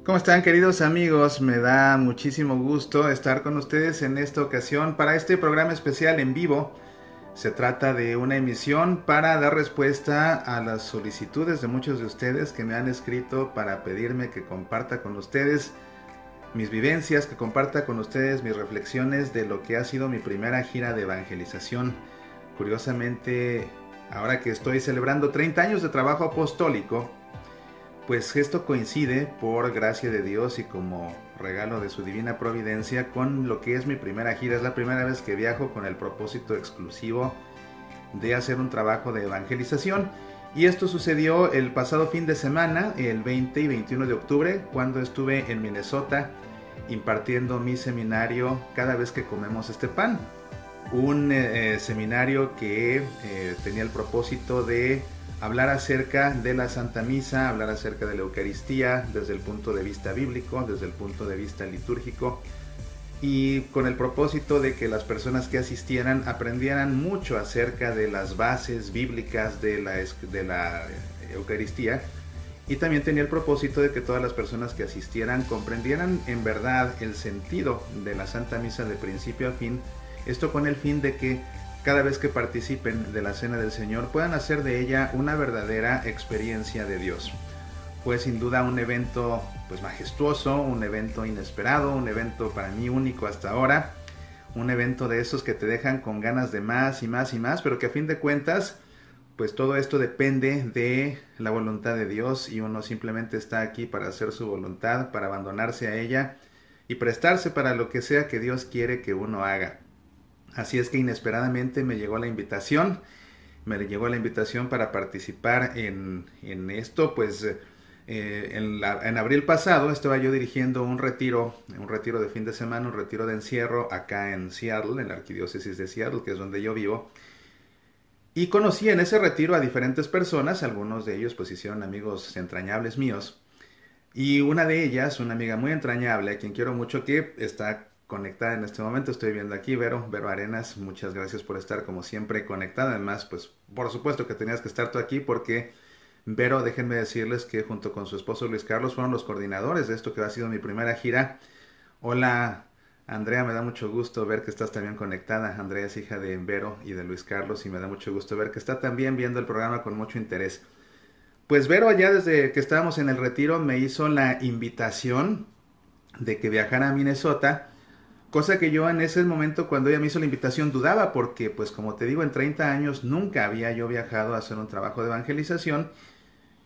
¿Cómo están, queridos amigos? Me da muchísimo gusto estar con ustedes en esta ocasión para este programa especial en vivo. Se trata de una emisión para dar respuesta a las solicitudes de muchos de ustedes que me han escrito para pedirme que comparta con ustedes mis vivencias, que comparta con ustedes mis reflexiones de lo que ha sido mi primera gira de evangelización. Curiosamente, ahora que estoy celebrando 30 años de trabajo apostólico, pues esto coincide, por gracia de Dios y como regalo de su divina providencia, con lo que es mi primera gira. Es la primera vez que viajo con el propósito exclusivo de hacer un trabajo de evangelización. Y esto sucedió el pasado fin de semana, el 20 y 21 de octubre, cuando estuve en Minnesota impartiendo mi seminario Cada vez que comemos este pan. Un seminario que tenía el propósito de hablar acerca de la Santa Misa, hablar acerca de la Eucaristía desde el punto de vista bíblico, desde el punto de vista litúrgico, y con el propósito de que las personas que asistieran aprendieran mucho acerca de las bases bíblicas de la Eucaristía, y también tenía el propósito de que todas las personas que asistieran comprendieran en verdad el sentido de la Santa Misa de principio a fin, esto con el fin de que cada vez que participen de la Cena del Señor puedan hacer de ella una verdadera experiencia de Dios. Fue sin duda un evento pues majestuoso, un evento inesperado, un evento para mí único hasta ahora, un evento de esos que te dejan con ganas de más y más y más, pero que a fin de cuentas pues todo esto depende de la voluntad de Dios y uno simplemente está aquí para hacer su voluntad, para abandonarse a ella y prestarse para lo que sea que Dios quiere que uno haga. Así es que inesperadamente me llegó la invitación para participar en esto. Pues en abril pasado estaba yo dirigiendo un retiro de fin de semana, un retiro de encierro acá en Seattle, en la arquidiócesis de Seattle, que es donde yo vivo. Y conocí en ese retiro a diferentes personas, algunos de ellos pues hicieron amigos entrañables míos. Y una de ellas, una amiga muy entrañable, a quien quiero mucho, que está conectada en este momento, estoy viendo aquí, Vero Arenas, muchas gracias por estar como siempre conectada. Además, pues por supuesto que tenías que estar tú aquí porque Vero, déjenme decirles que junto con su esposo Luis Carlos fueron los coordinadores de esto que ha sido mi primera gira. Hola Andrea, me da mucho gusto ver que estás también conectada. Andrea es hija de Vero y de Luis Carlos y me da mucho gusto ver que está también viendo el programa con mucho interés. Pues Vero, allá desde que estábamos en el retiro, me hizo la invitación de que viajara a Minnesota, cosa que yo en ese momento, cuando ella me hizo la invitación, dudaba porque, pues como te digo, en 30 años nunca había yo viajado a hacer un trabajo de evangelización.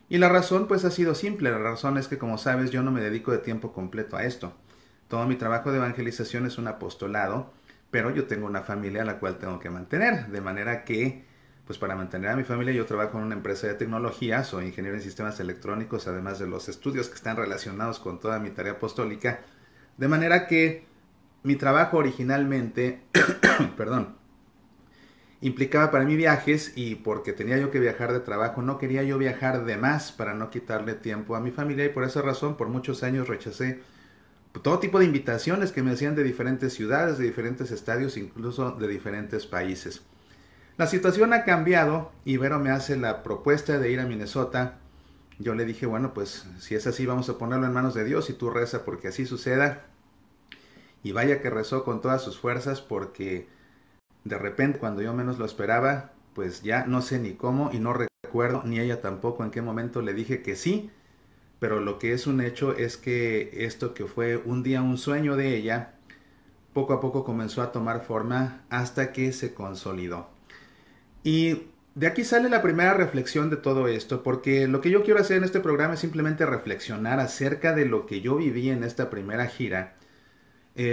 Y la razón pues ha sido simple. La razón es que, como sabes, yo no me dedico de tiempo completo a esto. Todo mi trabajo de evangelización es un apostolado, pero yo tengo una familia a la cual tengo que mantener, de manera que pues para mantener a mi familia yo trabajo en una empresa de tecnología, soy ingeniero en sistemas electrónicos, además de los estudios que están relacionados con toda mi tarea apostólica, de manera que mi trabajo originalmente, perdón, implicaba para mí viajes, y porque tenía yo que viajar de trabajo, no quería yo viajar de más para no quitarle tiempo a mi familia, y por esa razón por muchos años rechacé todo tipo de invitaciones que me hacían de diferentes ciudades, de diferentes estadios, incluso de diferentes países. La situación ha cambiado y Vero me hace la propuesta de ir a Minnesota. Yo le dije, bueno, pues si es así vamos a ponerlo en manos de Dios y tú reza porque así suceda. Y vaya que rezó con todas sus fuerzas, porque de repente, cuando yo menos lo esperaba, pues ya no sé ni cómo y no recuerdo, ni ella tampoco, en qué momento le dije que sí. Pero lo que es un hecho es que esto que fue un día un sueño de ella, poco a poco comenzó a tomar forma hasta que se consolidó. Y de aquí sale la primera reflexión de todo esto, porque lo que yo quiero hacer en este programa es simplemente reflexionar acerca de lo que yo viví en esta primera gira.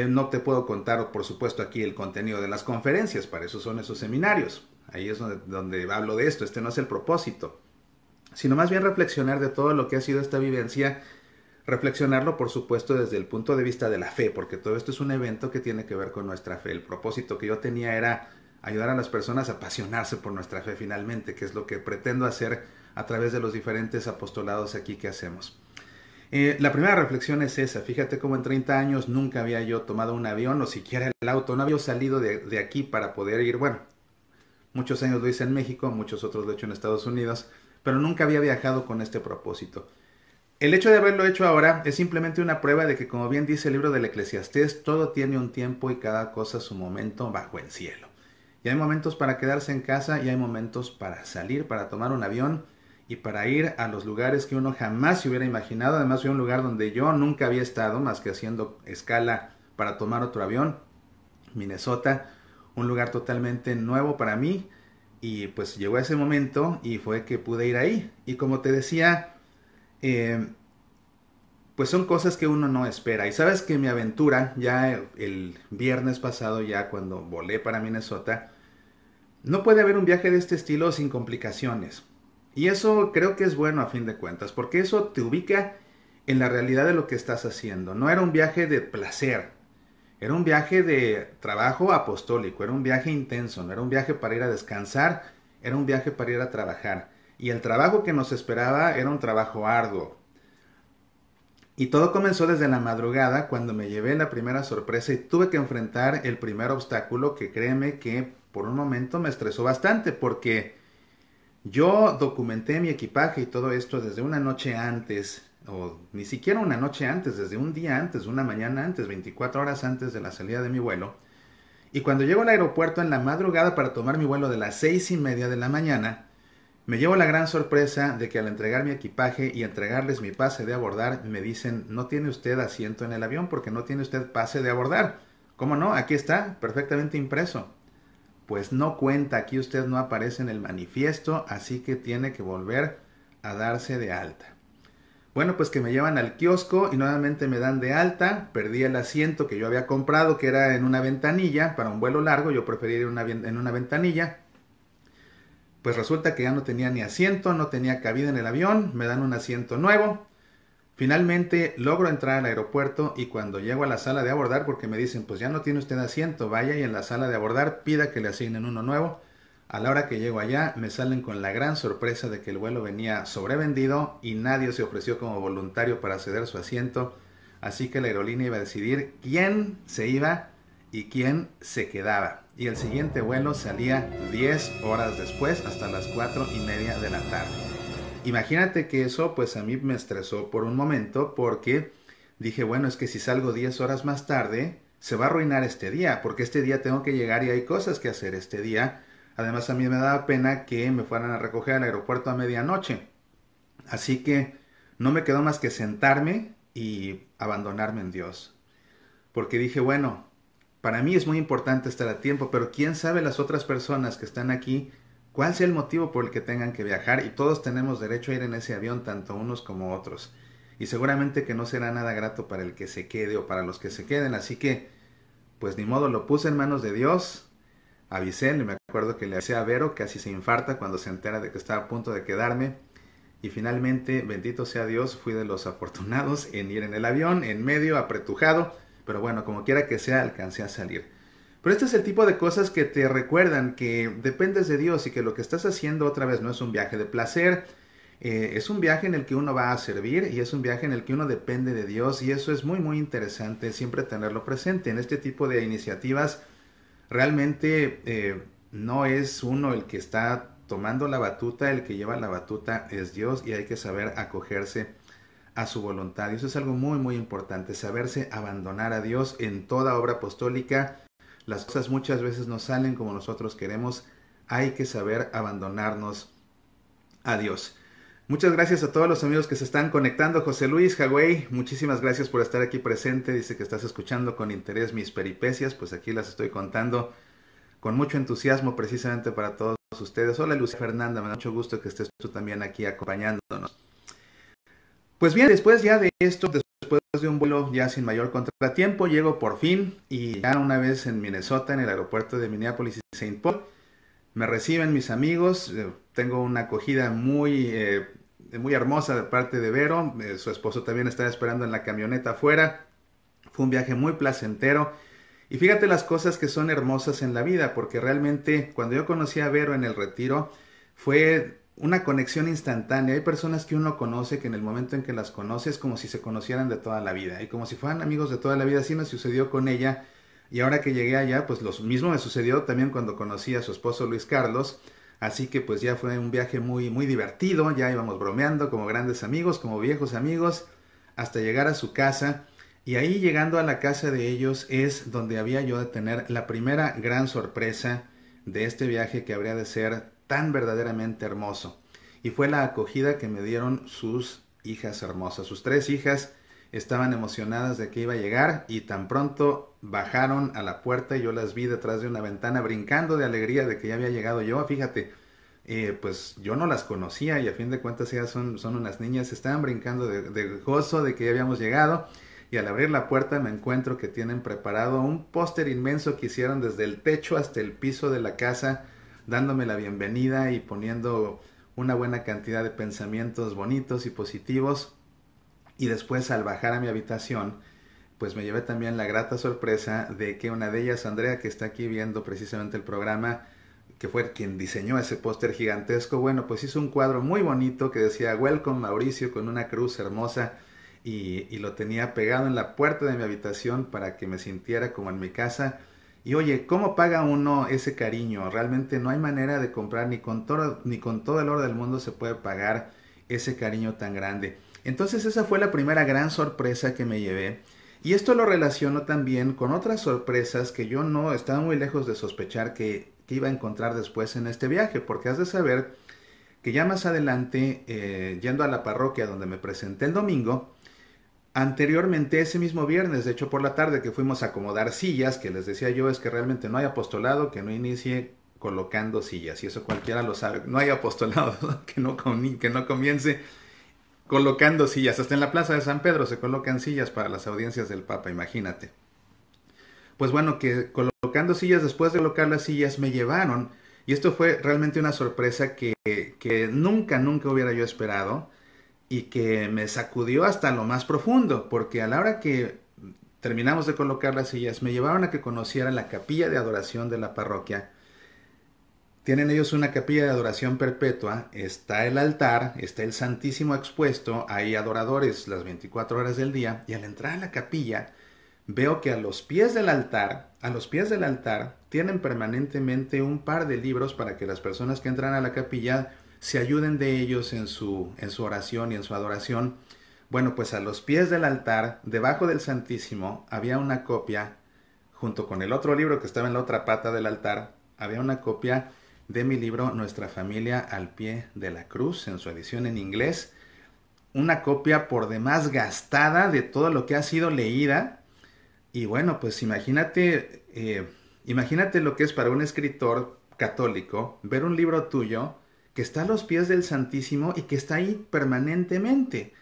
No te puedo contar, por supuesto, aquí el contenido de las conferencias, para eso son esos seminarios. Ahí es donde hablo de esto, este no es el propósito, sino más bien reflexionar de todo lo que ha sido esta vivencia, reflexionarlo por supuesto desde el punto de vista de la fe, porque todo esto es un evento que tiene que ver con nuestra fe. El propósito que yo tenía era ayudar a las personas a apasionarse por nuestra fe finalmente, que es lo que pretendo hacer a través de los diferentes apostolados aquí que hacemos. La primera reflexión es esa. Fíjate cómo en 30 años nunca había yo tomado un avión o siquiera el auto, no había salido de aquí para poder ir. Bueno, muchos años lo hice en México, muchos otros lo he hecho en Estados Unidos, pero nunca había viajado con este propósito. El hecho de haberlo hecho ahora es simplemente una prueba de que, como bien dice el libro del Eclesiastés, todo tiene un tiempo y cada cosa su momento bajo el cielo. Y hay momentos para quedarse en casa y hay momentos para salir, para tomar un avión y para ir a los lugares que uno jamás se hubiera imaginado. Además, fue un lugar donde yo nunca había estado más que haciendo escala para tomar otro avión. Minnesota, un lugar totalmente nuevo para mí. Y pues llegó ese momento y fue que pude ir ahí. Y como te decía, eh, pues son cosas que uno no espera. Y sabes que mi aventura, ya el viernes pasado, ya cuando volé para Minnesota, no puede haber un viaje de este estilo sin complicaciones. Y eso creo que es bueno a fin de cuentas, porque eso te ubica en la realidad de lo que estás haciendo. No era un viaje de placer, era un viaje de trabajo apostólico, era un viaje intenso, no era un viaje para ir a descansar, era un viaje para ir a trabajar. Y el trabajo que nos esperaba era un trabajo arduo. Y todo comenzó desde la madrugada cuando me llevé la primera sorpresa y tuve que enfrentar el primer obstáculo que créeme que por un momento me estresó bastante porque yo documenté mi equipaje y todo esto desde una noche antes, o ni siquiera una noche antes, desde un día antes, una mañana antes, 24 horas antes de la salida de mi vuelo. Y cuando llego al aeropuerto en la madrugada para tomar mi vuelo de las 6:30 de la mañana, me llevo la gran sorpresa de que al entregar mi equipaje y entregarles mi pase de abordar, me dicen, no tiene usted asiento en el avión porque no tiene usted pase de abordar. ¿Cómo no? Aquí está, perfectamente impreso. Pues no cuenta, aquí usted no aparece en el manifiesto, así que tiene que volver a darse de alta. Bueno, pues que me llevan al kiosco y nuevamente me dan de alta, perdí el asiento que yo había comprado, que era en una ventanilla, para un vuelo largo, yo prefería ir en una ventanilla. Pues resulta que ya no tenía ni asiento, no tenía cabida en el avión, me dan un asiento nuevo. Finalmente logro entrar al aeropuerto y cuando llego a la sala de abordar, porque me dicen, pues ya no tiene usted asiento, vaya y en la sala de abordar pida que le asignen uno nuevo. A la hora que llego allá me salen con la gran sorpresa de que el vuelo venía sobrevendido y nadie se ofreció como voluntario para ceder su asiento. Así que la aerolínea iba a decidir quién se iba y quién se quedaba. Y el siguiente vuelo salía 10 horas después, hasta las 4:30 de la tarde. Imagínate que eso pues a mí me estresó por un momento porque dije, bueno, es que si salgo 10 horas más tarde, se va a arruinar este día, porque este día tengo que llegar y hay cosas que hacer este día. Además a mí me daba pena que me fueran a recoger al aeropuerto a medianoche. Así que no me quedó más que sentarme y abandonarme en Dios. Porque dije, bueno, para mí es muy importante estar a tiempo, pero quién sabe las otras personas que están aquí, cuál sea el motivo por el que tengan que viajar y todos tenemos derecho a ir en ese avión, tanto unos como otros. Y seguramente que no será nada grato para el que se quede o para los que se queden, así que, pues ni modo, lo puse en manos de Dios, avisé, me acuerdo que le avisé a Vero, casi se infarta cuando se entera de que estaba a punto de quedarme, y finalmente, bendito sea Dios, fui de los afortunados en ir en el avión, en medio, apretujado, pero bueno, como quiera que sea, alcancé a salir. Pero este es el tipo de cosas que te recuerdan que dependes de Dios y que lo que estás haciendo otra vez no es un viaje de placer, es un viaje en el que uno va a servir y es un viaje en el que uno depende de Dios y eso es muy muy interesante siempre tenerlo presente. En este tipo de iniciativas realmente no es uno el que está tomando la batuta, el que lleva la batuta es Dios y hay que saber acogerse a su voluntad. Y eso es algo muy muy importante, saberse abandonar a Dios en toda obra apostólica. Las cosas muchas veces no salen como nosotros queremos, hay que saber abandonarnos a Dios. Muchas gracias a todos los amigos que se están conectando. José Luis Hagüey, muchísimas gracias por estar aquí presente. Dice que estás escuchando con interés mis peripecias, pues aquí las estoy contando con mucho entusiasmo precisamente para todos ustedes. Hola Lucia Fernanda, me da mucho gusto que estés tú también aquí acompañándonos. Pues bien, después ya de esto, después de un vuelo ya sin mayor contratiempo, llego por fin y ya una vez en Minnesota, en el aeropuerto de Minneapolis y Saint Paul, me reciben mis amigos, tengo una acogida muy hermosa de parte de Vero, su esposo también está esperando en la camioneta afuera, fue un viaje muy placentero y fíjate las cosas que son hermosas en la vida, porque realmente cuando yo conocí a Vero en el retiro fue una conexión instantánea. Hay personas que uno conoce que en el momento en que las conoce es como si se conocieran de toda la vida y como si fueran amigos de toda la vida. Así me sucedió con ella y ahora que llegué allá pues lo mismo me sucedió también cuando conocí a su esposo Luis Carlos. Así que pues ya fue un viaje muy, muy divertido, ya íbamos bromeando como grandes amigos, como viejos amigos, hasta llegar a su casa. Y ahí llegando a la casa de ellos es donde había yo de tener la primera gran sorpresa de este viaje que habría de ser tan verdaderamente hermoso. Y fue la acogida que me dieron sus hijas hermosas. Sus 3 hijas estaban emocionadas de que iba a llegar y tan pronto bajaron a la puerta y yo las vi detrás de una ventana brincando de alegría de que ya había llegado yo. Fíjate, pues yo no las conocía y a fin de cuentas ellas son unas niñas, estaban brincando de gozo de que ya habíamos llegado. Y al abrir la puerta me encuentro que tienen preparado un póster inmenso que hicieron desde el techo hasta el piso de la casa, dándome la bienvenida y poniendo una buena cantidad de pensamientos bonitos y positivos. Y después al bajar a mi habitación, pues me llevé también la grata sorpresa de que una de ellas, Andrea, que está aquí viendo precisamente el programa, que fue quien diseñó ese póster gigantesco, bueno, pues hizo un cuadro muy bonito que decía Welcome Mauricio con una cruz hermosa y lo tenía pegado en la puerta de mi habitación para que me sintiera como en mi casa. Y oye, ¿cómo paga uno ese cariño? Realmente no hay manera de comprar, ni con todo el oro del mundo se puede pagar ese cariño tan grande. Entonces esa fue la primera gran sorpresa que me llevé. Y esto lo relaciono también con otras sorpresas que yo no estaba muy lejos de sospechar que iba a encontrar después en este viaje, porque has de saber que ya más adelante, yendo a la parroquia donde me presenté el domingo, anteriormente ese mismo viernes, de hecho por la tarde que fuimos a acomodar sillas, que les decía yo es que realmente no hay apostolado que no inicie colocando sillas, y eso cualquiera lo sabe, no hay apostolado que no comience colocando sillas, hasta en la plaza de San Pedro se colocan sillas para las audiencias del Papa, imagínate. Pues bueno, que colocando sillas, después de colocar las sillas me llevaron, y esto fue realmente una sorpresa que nunca, nunca hubiera yo esperado, y que me sacudió hasta lo más profundo, porque a la hora que terminamos de colocar las sillas, me llevaron a que conociera la capilla de adoración de la parroquia. Tienen ellos una capilla de adoración perpetua, está el altar, está el Santísimo expuesto, hay adoradores las 24 horas del día, y al entrar a la capilla veo que a los pies del altar, tienen permanentemente un par de libros para que las personas que entran a la capilla se ayuden de ellos en su oración y en su adoración. Bueno, pues a los pies del altar, debajo del Santísimo, había una copia, junto con el otro libro que estaba en la otra pata del altar, había una copia de mi libro Nuestra familia al pie de la cruz, en su edición en inglés, una copia por demás gastada de todo lo que ha sido leída. Y bueno, pues imagínate lo que es para un escritor católico ver un libro tuyo que está a los pies del Santísimo y que está ahí permanentemente.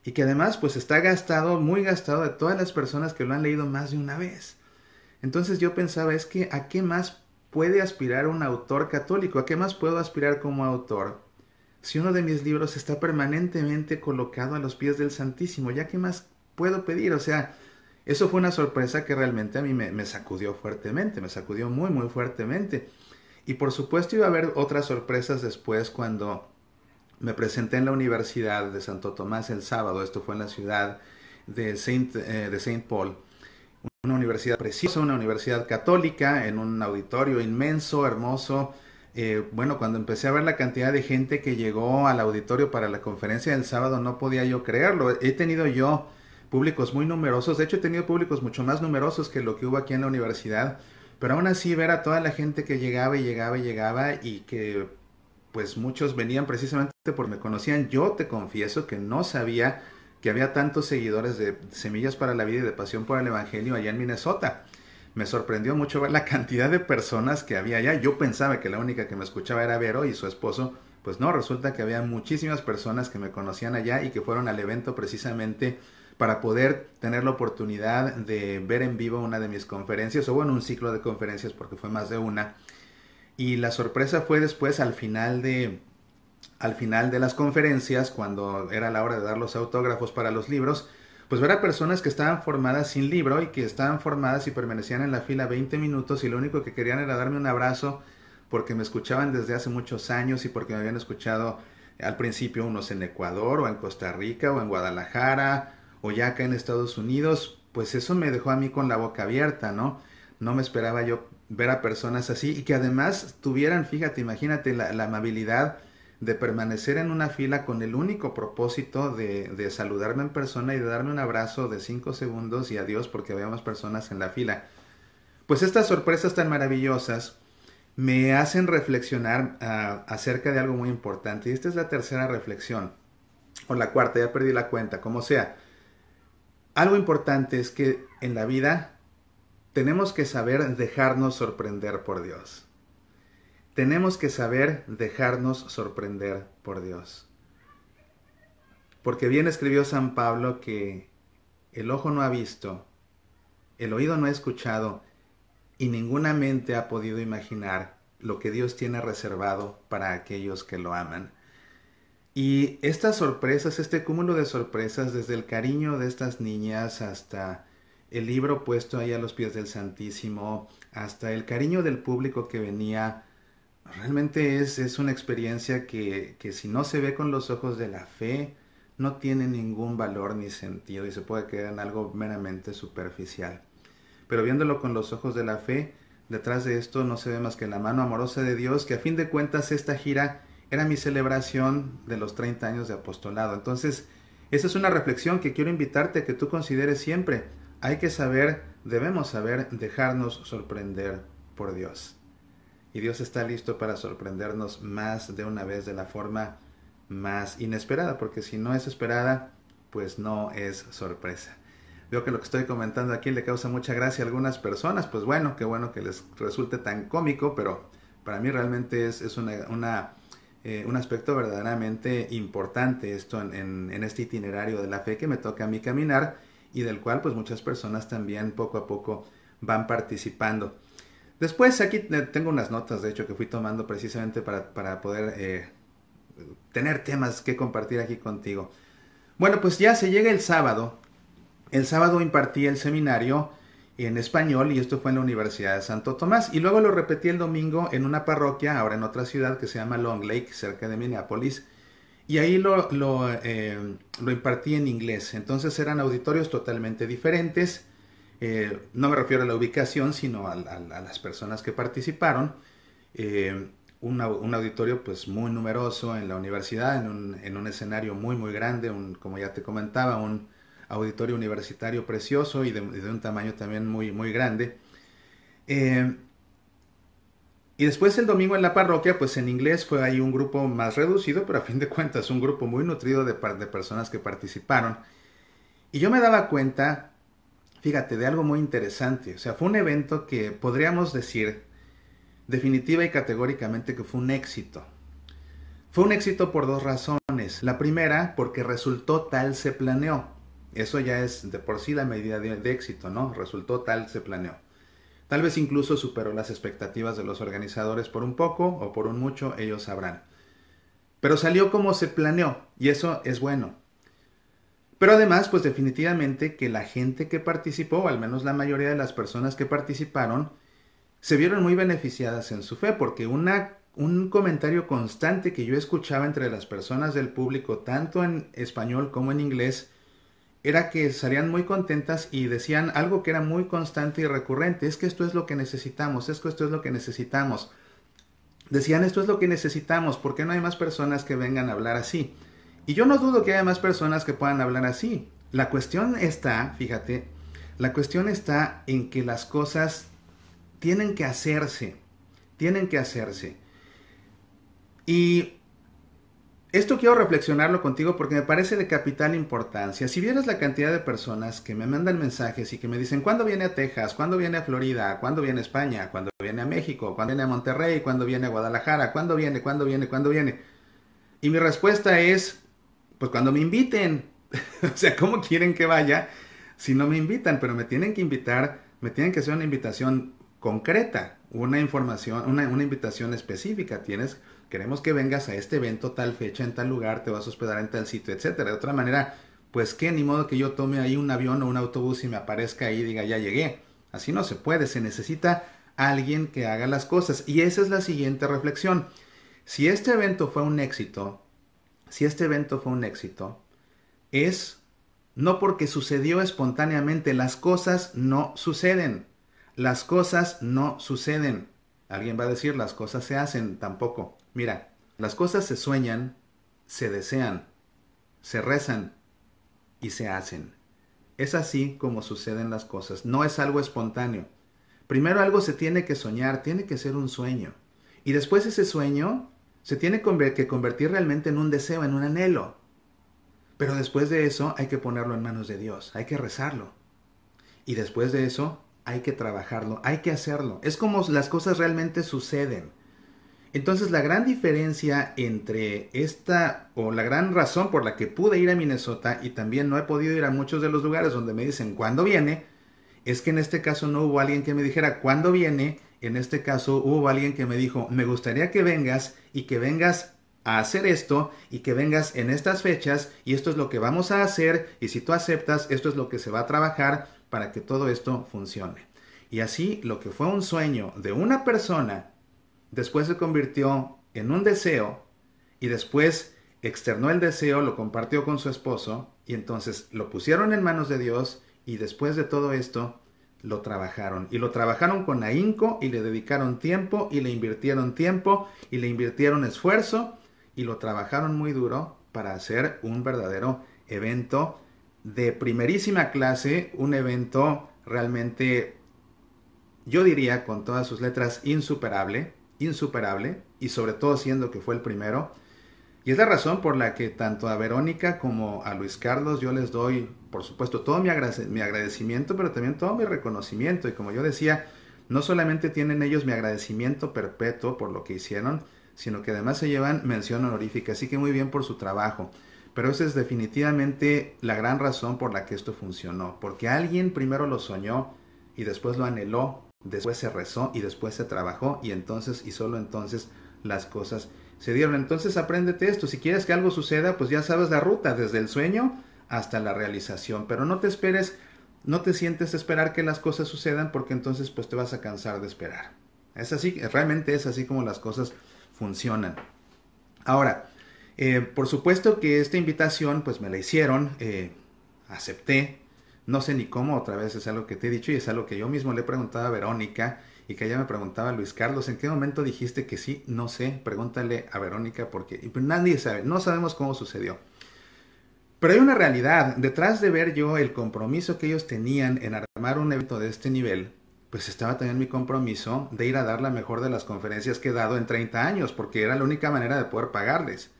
Y que además pues está gastado, muy gastado de todas las personas que lo han leído más de una vez. Entonces yo pensaba, es que ¿a qué más puede aspirar un autor católico? ¿A qué más puedo aspirar como autor? Si uno de mis libros está permanentemente colocado a los pies del Santísimo, ¿ya qué más puedo pedir? O sea, eso fue una sorpresa que realmente a mí me sacudió fuertemente, me sacudió muy, muy fuertemente. Y por supuesto iba a haber otras sorpresas después cuando me presenté en la Universidad de Santo Tomás el sábado. Esto fue en la ciudad de Saint Paul, una universidad preciosa, una universidad católica, en un auditorio inmenso, hermoso. Bueno, cuando empecé a ver la cantidad de gente que llegó al auditorio para la conferencia del sábado, no podía yo creerlo. He tenido yo públicos muy numerosos, de hecho he tenido públicos mucho más numerosos que lo que hubo aquí en la universidad, pero aún así ver a toda la gente que llegaba y llegaba y llegaba, y que pues muchos venían precisamente porque me conocían. Yo te confieso que no sabía que había tantos seguidores de Semillas para la Vida y de Pasión por el Evangelio allá en Minnesota. Me sorprendió mucho ver la cantidad de personas que había allá. Yo pensaba que la única que me escuchaba era Vero y su esposo. Pues no, resulta que había muchísimas personas que me conocían allá y que fueron al evento precisamente para poder tener la oportunidad de ver en vivo una de mis conferencias, o bueno, un ciclo de conferencias porque fue más de una. Y la sorpresa fue después al final de las conferencias, cuando era la hora de dar los autógrafos para los libros, pues ver a personas que estaban formadas sin libro y que estaban formadas y permanecían en la fila 20 minutos y lo único que querían era darme un abrazo porque me escuchaban desde hace muchos años y porque me habían escuchado al principio unos en Ecuador o en Costa Rica o en Guadalajara o ya acá en Estados Unidos. Pues eso me dejó a mí con la boca abierta, ¿no? No me esperaba yo ver a personas así y que además tuvieran, fíjate, imagínate la amabilidad de permanecer en una fila con el único propósito de saludarme en persona y de darme un abrazo de 5 segundos y adiós porque había más personas en la fila. Pues estas sorpresas tan maravillosas me hacen reflexionar acerca de algo muy importante. Y esta es la tercera reflexión, o la cuarta, ya perdí la cuenta, como sea. Algo importante es que en la vida tenemos que saber dejarnos sorprender por Dios. Tenemos que saber dejarnos sorprender por Dios. Porque bien escribió San Pablo que el ojo no ha visto, el oído no ha escuchado y ninguna mente ha podido imaginar lo que Dios tiene reservado para aquellos que lo aman. Y estas sorpresas, este cúmulo de sorpresas, desde el cariño de estas niñas hasta el libro puesto ahí a los pies del Santísimo, hasta el cariño del público que venía, realmente es una experiencia que si no se ve con los ojos de la fe, no tiene ningún valor ni sentido y se puede quedar en algo meramente superficial. Pero viéndolo con los ojos de la fe, detrás de esto no se ve más que la mano amorosa de Dios, que a fin de cuentas esta gira era mi celebración de los 30 años de apostolado. Entonces, esa es una reflexión que quiero invitarte a que tú consideres siempre. Hay que saber, debemos saber dejarnos sorprender por Dios. Y Dios está listo para sorprendernos más de una vez de la forma más inesperada, porque si no es esperada, pues no es sorpresa. Veo que lo que estoy comentando aquí le causa mucha gracia a algunas personas, pues bueno, qué bueno que les resulte tan cómico, pero para mí realmente es un aspecto verdaderamente importante esto en este itinerario de la fe que me toca a mí caminar y del cual pues muchas personas también poco a poco van participando. Después aquí tengo unas notas de hecho que fui tomando precisamente para poder tener temas que compartir aquí contigo. Bueno, pues ya se llega el sábado. El sábado impartí el seminario en español y esto fue en la Universidad de Santo Tomás y luego lo repetí el domingo en una parroquia, ahora en otra ciudad que se llama Long Lake, cerca de Minneapolis, y ahí lo impartí en inglés. Entonces eran auditorios totalmente diferentes, no me refiero a la ubicación, sino a las personas que participaron. Un auditorio pues muy numeroso en la universidad, en un escenario muy muy grande, como ya te comentaba, un auditorio universitario precioso y de un tamaño también muy muy grande. Y después el domingo en la parroquia, pues en inglés fue ahí un grupo más reducido, pero a fin de cuentas un grupo muy nutrido de personas que participaron. Y yo me daba cuenta, fíjate, de algo muy interesante. O sea, fue un evento que podríamos decir definitiva y categóricamente que fue un éxito. Fue un éxito por dos razones. La primera, porque resultó tal se planeó. Eso ya es de por sí la medida de éxito, ¿no? Resultó tal se planeó. Tal vez incluso superó las expectativas de los organizadores por un poco o por un mucho, ellos sabrán. Pero salió como se planeó y eso es bueno. Pero además, pues definitivamente que la gente que participó, o al menos la mayoría de las personas que participaron, se vieron muy beneficiadas en su fe, porque un comentario constante que yo escuchaba entre las personas del público, tanto en español como en inglés, era que salían muy contentas y decían algo que era muy constante y recurrente: es que esto es lo que necesitamos, es que esto es lo que necesitamos. Decían, esto es lo que necesitamos, ¿por qué no hay más personas que vengan a hablar así? Y yo no dudo que haya más personas que puedan hablar así. La cuestión está, fíjate, la cuestión está en que las cosas tienen que hacerse, tienen que hacerse. Y esto quiero reflexionarlo contigo porque me parece de capital importancia. Si vieras la cantidad de personas que me mandan mensajes y que me dicen ¿cuándo viene a Texas? ¿Cuándo viene a Florida? ¿Cuándo viene a España? ¿Cuándo viene a México? ¿Cuándo viene a Monterrey? ¿Cuándo viene a Guadalajara? ¿Cuándo viene? ¿Cuándo viene? ¿Cuándo viene? Y mi respuesta es, pues cuando me inviten. O sea, ¿cómo quieren que vaya si no me invitan? Pero me tienen que invitar, me tienen que hacer una invitación concreta, una información, una invitación específica. Queremos que vengas a este evento, tal fecha, en tal lugar, te vas a hospedar en tal sitio, etcétera. De otra manera, pues qué, ni modo que yo tome ahí un avión o un autobús y me aparezca ahí y diga ya llegué. Así no se puede, se necesita alguien que haga las cosas. Y esa es la siguiente reflexión. Si este evento fue un éxito, es no porque sucedió espontáneamente, las cosas no suceden. Las cosas no suceden. Alguien va a decir, las cosas se hacen. Tampoco. Mira, las cosas se sueñan, se desean, se rezan y se hacen. Es así como suceden las cosas. No es algo espontáneo. Primero algo se tiene que soñar, tiene que ser un sueño. Y después ese sueño se tiene que convertir realmente en un deseo, en un anhelo. Pero después de eso hay que ponerlo en manos de Dios, hay que rezarlo. Y después de eso hay que trabajarlo, hay que hacerlo. Es como las cosas realmente suceden. Entonces la gran diferencia entre esta, o la gran razón por la que pude ir a Minnesota y también no he podido ir a muchos de los lugares donde me dicen cuándo viene, es que en este caso no hubo alguien que me dijera cuándo viene. En este caso hubo alguien que me dijo, me gustaría que vengas y que vengas a hacer esto y que vengas en estas fechas y esto es lo que vamos a hacer y si tú aceptas esto es lo que se va a trabajar para que todo esto funcione. Y así lo que fue un sueño de una persona después se convirtió en un deseo y después externó el deseo, lo compartió con su esposo y entonces lo pusieron en manos de Dios y después de todo esto lo trabajaron. Y lo trabajaron con ahínco y le dedicaron tiempo y le invirtieron esfuerzo y lo trabajaron muy duro para hacer un verdadero evento de primerísima clase, un evento realmente, yo diría con todas sus letras, insuperable y sobre todo siendo que fue el primero. Y es la razón por la que tanto a Verónica como a Luis Carlos yo les doy, por supuesto, todo mi agradecimiento, pero también todo mi reconocimiento. Y como yo decía, no solamente tienen ellos mi agradecimiento perpetuo por lo que hicieron, sino que además se llevan mención honorífica. Así que muy bien por su trabajo. Pero esa es definitivamente la gran razón por la que esto funcionó. Porque alguien primero lo soñó y después lo anheló, después se rezó y después se trabajó y entonces y solo entonces las cosas se dieron. Entonces apréndete esto, si quieres que algo suceda, pues ya sabes la ruta desde el sueño hasta la realización, pero no te esperes, no te sientes a esperar que las cosas sucedan porque entonces pues te vas a cansar de esperar. Es así, realmente es así como las cosas funcionan. Ahora, por supuesto que esta invitación pues me la hicieron, acepté, no sé ni cómo, otra vez es algo que te he dicho y es algo que yo mismo le he preguntado a Verónica y que ella me preguntaba a Luis Carlos, ¿en qué momento dijiste que sí? No sé, pregúntale a Verónica porque nadie sabe, no sabemos cómo sucedió. Pero hay una realidad, detrás de ver yo el compromiso que ellos tenían en armar un evento de este nivel, pues estaba también mi compromiso de ir a dar la mejor de las conferencias que he dado en 30 años, porque era la única manera de poder pagarles.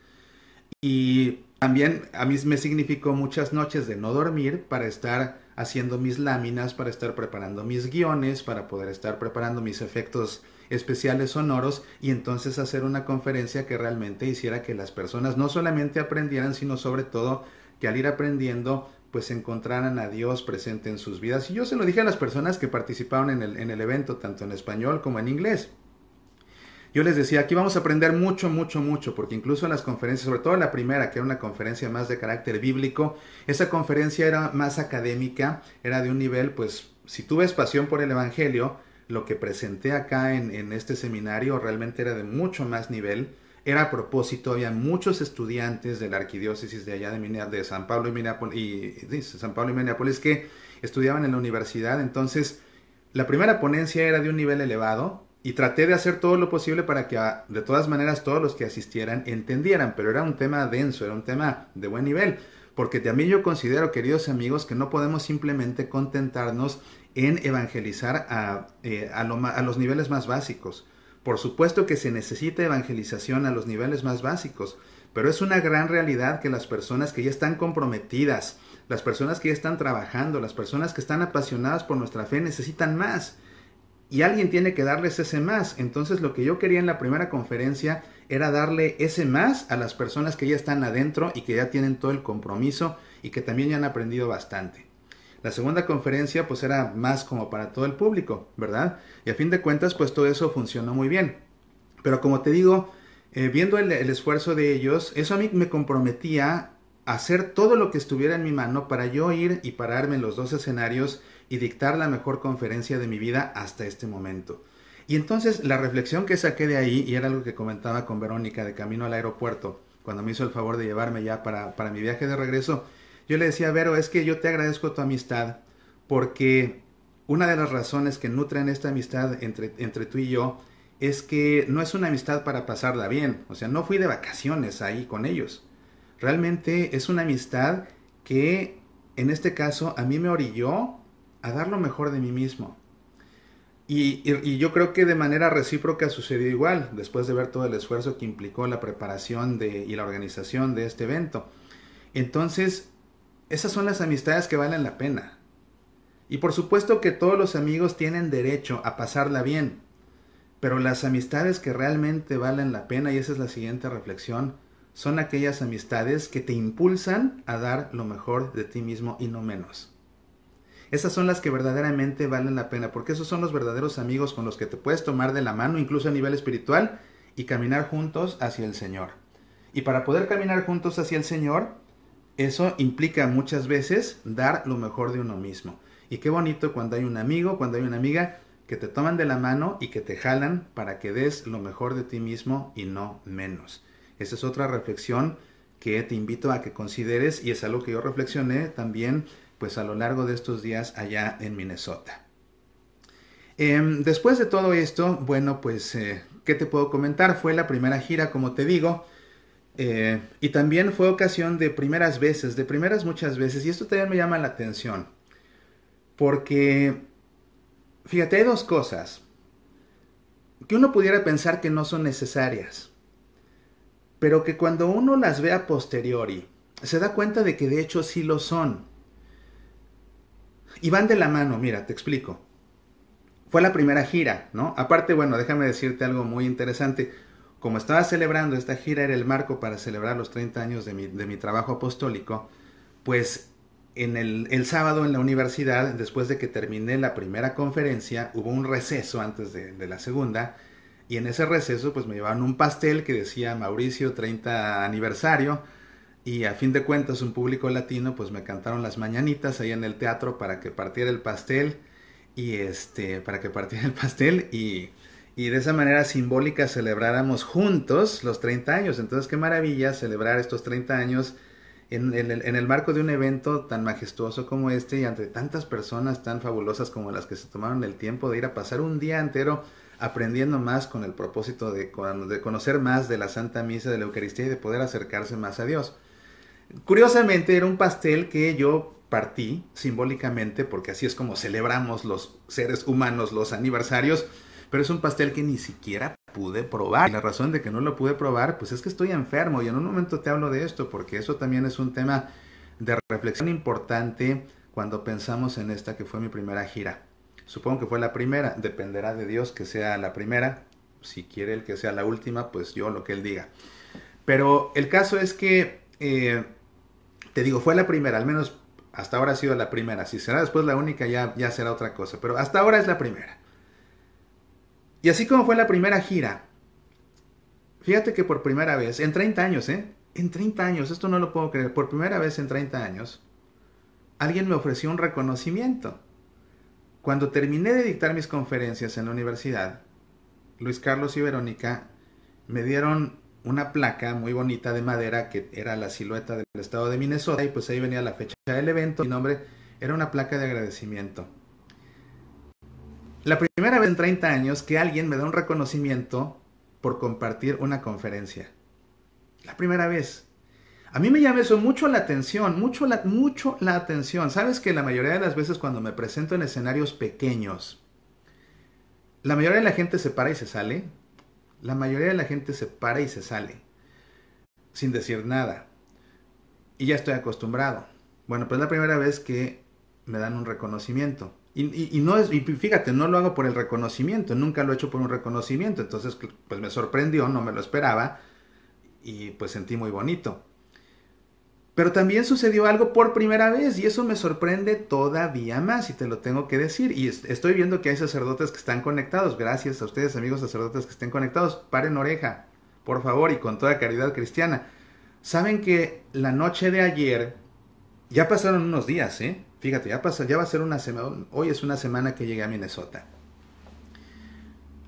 Y también a mí me significó muchas noches de no dormir para estar haciendo mis láminas, para estar preparando mis guiones, para poder estar preparando mis efectos especiales sonoros y entonces hacer una conferencia que realmente hiciera que las personas no solamente aprendieran, sino sobre todo que al ir aprendiendo pues encontraran a Dios presente en sus vidas. Y yo se lo dije a las personas que participaron en el evento, tanto en español como en inglés. Yo les decía, aquí vamos a aprender mucho, mucho, mucho, porque incluso en las conferencias, sobre todo la primera, que era una conferencia más de carácter bíblico, esa conferencia era más académica, era de un nivel, pues, si tú ves pasión por el Evangelio, lo que presenté acá en este seminario realmente era de mucho más nivel, era a propósito, había muchos estudiantes de la arquidiócesis de allá de San Pablo y Minneapolis que estudiaban en la universidad, entonces la primera ponencia era de un nivel elevado, y traté de hacer todo lo posible para que de todas maneras todos los que asistieran entendieran, pero era un tema denso, era un tema de buen nivel, porque también yo considero, queridos amigos, que no podemos simplemente contentarnos en evangelizar a los niveles más básicos. Por supuesto que se necesita evangelización a los niveles más básicos, pero es una gran realidad que las personas que ya están comprometidas, las personas que ya están trabajando, las personas que están apasionadas por nuestra fe necesitan más. Y alguien tiene que darles ese más. Entonces lo que yo quería en la primera conferencia era darle ese más a las personas que ya están adentro y que ya tienen todo el compromiso y que también ya han aprendido bastante. La segunda conferencia pues era más como para todo el público, ¿verdad? Y a fin de cuentas pues todo eso funcionó muy bien. Pero como te digo, viendo el esfuerzo de ellos, eso a mí me comprometía a hacer todo lo que estuviera en mi mano para yo ir y pararme en los dos escenarios y dictar la mejor conferencia de mi vida hasta este momento. Y entonces la reflexión que saqué de ahí, y era algo que comentaba con Verónica de camino al aeropuerto, cuando me hizo el favor de llevarme ya para mi viaje de regreso, yo le decía, Vero, es que yo te agradezco tu amistad porque una de las razones que nutren esta amistad entre tú y yo es que no es una amistad para pasarla bien. O sea, no fui de vacaciones ahí con ellos. Realmente es una amistad que en este caso a mí me orilló a dar lo mejor de mí mismo. Y yo creo que de manera recíproca sucedió igual, después de ver todo el esfuerzo que implicó la preparación y la organización de este evento. Entonces, esas son las amistades que valen la pena. Y por supuesto que todos los amigos tienen derecho a pasarla bien, pero las amistades que realmente valen la pena, y esa es la siguiente reflexión, son aquellas amistades que te impulsan a dar lo mejor de ti mismo y no menos. Esas son las que verdaderamente valen la pena, porque esos son los verdaderos amigos con los que te puedes tomar de la mano, incluso a nivel espiritual, y caminar juntos hacia el Señor. Y para poder caminar juntos hacia el Señor, eso implica muchas veces dar lo mejor de uno mismo. Y qué bonito cuando hay un amigo, cuando hay una amiga que te toman de la mano y que te jalan para que des lo mejor de ti mismo y no menos. Esa es otra reflexión que te invito a que consideres, y es algo que yo reflexioné también pues a lo largo de estos días allá en Minnesota. Después de todo esto, bueno, pues, ¿qué te puedo comentar? Fue la primera gira, como te digo, y también fue ocasión de primeras veces, de primeras muchas veces, y esto también me llama la atención, porque, fíjate, hay dos cosas que uno pudiera pensar que no son necesarias, pero que cuando uno las ve a posteriori, se da cuenta de que de hecho sí lo son. Y van de la mano, mira, te explico. Fue la primera gira, ¿no? Aparte, bueno, déjame decirte algo muy interesante. Como estaba celebrando esta gira, era el marco para celebrar los 30 años de mi trabajo apostólico, pues en el sábado en la universidad, después de que terminé la primera conferencia, hubo un receso antes de la segunda, y en ese receso pues me llevaron un pastel que decía Mauricio 30 aniversario, y a fin de cuentas un público latino pues me cantaron las mañanitas ahí en el teatro para que partiera el pastel, y de esa manera simbólica celebráramos juntos los 30 años. Entonces qué maravilla celebrar estos 30 años en el marco de un evento tan majestuoso como este, y ante tantas personas tan fabulosas como las que se tomaron el tiempo de ir a pasar un día entero aprendiendo más con el propósito de conocer más de la Santa Misa, de la Eucaristía, y de poder acercarse más a Dios. Curiosamente era un pastel que yo partí simbólicamente, porque así es como celebramos los seres humanos los aniversarios, pero es un pastel que ni siquiera pude probar. Y la razón de que no lo pude probar, pues es que estoy enfermo, y en un momento te hablo de esto, porque eso también es un tema de reflexión importante cuando pensamos en esta que fue mi primera gira. Supongo que fue la primera, dependerá de Dios que sea la primera. Si quiere Él que sea la última, pues yo lo que Él diga. Pero el caso es que, te digo, fue la primera, al menos hasta ahora ha sido la primera. Si será después la única, ya será otra cosa, pero hasta ahora es la primera. Y así como fue la primera gira, fíjate que por primera vez, en 30 años, en 30 años, esto no lo puedo creer, por primera vez en 30 años, alguien me ofreció un reconocimiento. Cuando terminé de dictar mis conferencias en la universidad, Luis Carlos y Verónica me dieron una placa muy bonita de madera que era la silueta del estado de Minnesota, y pues ahí venía la fecha del evento. Mi nombre era una placa de agradecimiento. La primera vez en 30 años que alguien me da un reconocimiento por compartir una conferencia. La primera vez. A mí me llama eso mucho la atención, mucho la atención. Sabes que la mayoría de las veces cuando me presento en escenarios pequeños, la mayoría de la gente se para y se sale. La mayoría de la gente se para y se sale, sin decir nada. Y ya estoy acostumbrado. Bueno, pues es la primera vez que me dan un reconocimiento. Y no es, y fíjate, no lo hago por el reconocimiento, nunca lo he hecho por un reconocimiento. Entonces, pues me sorprendió, no me lo esperaba, y pues sentí muy bonito. Pero también sucedió algo por primera vez, y eso me sorprende todavía más, y te lo tengo que decir. Y estoy viendo que hay sacerdotes que están conectados. Gracias a ustedes, amigos sacerdotes que estén conectados. Paren oreja, por favor, y con toda caridad cristiana. Saben que la noche de ayer, ya pasaron unos días, fíjate, ya va a ser una semana. Hoy es una semana que llegué a Minnesota.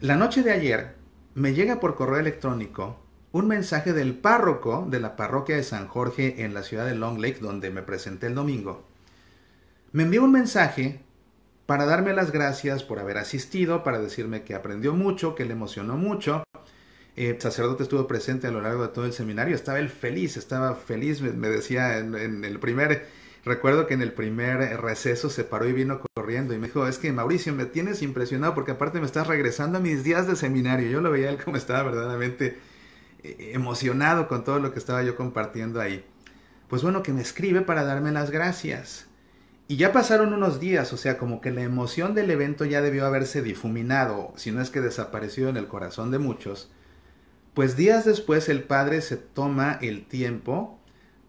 La noche de ayer me llega por correo electrónico un mensaje del párroco de la parroquia de San Jorge en la ciudad de Long Lake, donde me presenté el domingo. Me envió un mensaje para darme las gracias por haber asistido, para decirme que aprendió mucho, que le emocionó mucho. El sacerdote estuvo presente a lo largo de todo el seminario, estaba feliz, me decía en el primer, recuerdo que en el primer receso se paró y vino corriendo y me dijo, es que Mauricio, me tienes impresionado porque aparte me estás regresando a mis días de seminario. Yo lo veía él como estaba verdaderamente emocionado con todo lo que estaba yo compartiendo ahí. Pues bueno, que me escribe para darme las gracias. Y ya pasaron unos días, o sea, como que la emoción del evento ya debió haberse difuminado, si no es que desapareció en el corazón de muchos. Pues días después el padre se toma el tiempo